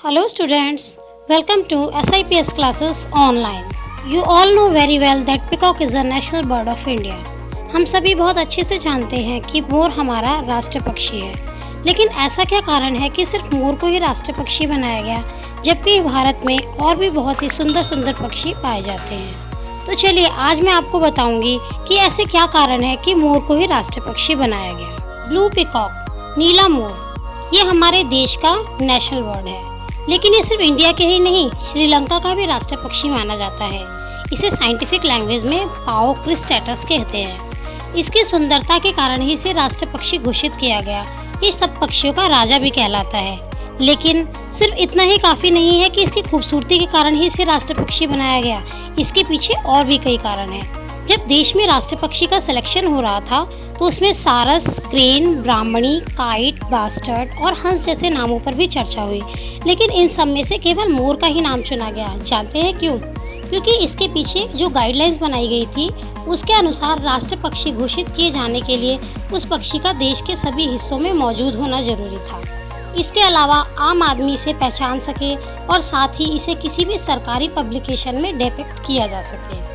Hello students, welcome to SIPS classes online. You all know very well that peacock is the national bird of India. हम सभी बहुत अच्छे से जानते हैं कि मोर हमारा राष्ट्र पक्षी है, लेकिन ऐसा क्या कारण है कि सिर्फ मोर को ही राष्ट्र पक्षी बनाया गया, जबकि भारत में और भी बहुत ही सुंदर सुंदर पक्षी पाए जाते हैं। तो चलिए आज मैं आपको बताऊंगी कि ऐसे क्या कारण है कि मोर को ही राष्ट्र पक्षी बनाया गया। ब्लू पीकॉक, नीला मोर, ये हमारे देश का नेशनल बर्ड है, लेकिन ये सिर्फ इंडिया के ही नहीं, श्रीलंका का भी राष्ट्र पक्षी माना जाता है। इसे साइंटिफिक लैंग्वेज में पाओ क्रिस्टेटस कहते हैं। इसकी सुंदरता के कारण ही इसे राष्ट्र पक्षी घोषित किया गया। ये सब पक्षियों का राजा भी कहलाता है। लेकिन सिर्फ इतना ही काफ़ी नहीं है कि इसकी खूबसूरती के कारण ही इसे राष्ट्र पक्षी बनाया गया। इसके पीछे और भी कई कारण हैं। जब देश में राष्ट्र पक्षी का सिलेक्शन हो रहा था तो उसमें सारस, क्रेन, ब्राह्मणी, काइट, बास्टर्ड और हंस जैसे नामों पर भी चर्चा हुई, लेकिन इन सब में से केवल मोर का ही नाम चुना गया। जानते हैं क्यों? क्योंकि इसके पीछे जो गाइडलाइंस बनाई गई थी उसके अनुसार राष्ट्र पक्षी घोषित किए जाने के लिए उस पक्षी का देश के सभी हिस्सों में मौजूद होना जरूरी था। इसके अलावा आम आदमी इसे पहचान सके और साथ ही इसे किसी भी सरकारी पब्लिकेशन में डिपिक्ट किया जा सके।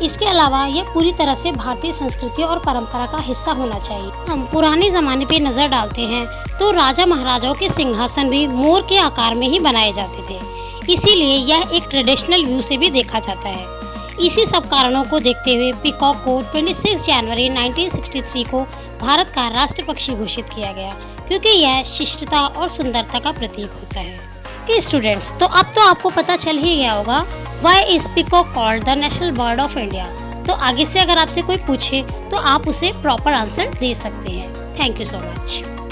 इसके अलावा यह पूरी तरह से भारतीय संस्कृति और परंपरा का हिस्सा होना चाहिए। हम पुराने ज़माने पे नज़र डालते हैं तो राजा महाराजाओं के सिंहासन भी मोर के आकार में ही बनाए जाते थे, इसीलिए यह एक ट्रेडिशनल व्यू से भी देखा जाता है। इसी सब कारणों को देखते हुए पीकॉक को 26 जनवरी 1963 को भारत का राष्ट्र पक्षी घोषित किया गया, क्योंकि यह शिष्टता और सुंदरता का प्रतीक होता है। कि स्टूडेंट्स, तो अब तो आपको पता चल ही गया होगा Why is peacock called the national bird of India? तो आगे से अगर आपसे कोई पूछे तो आप उसे प्रॉपर आंसर दे सकते हैं। Thank you so much.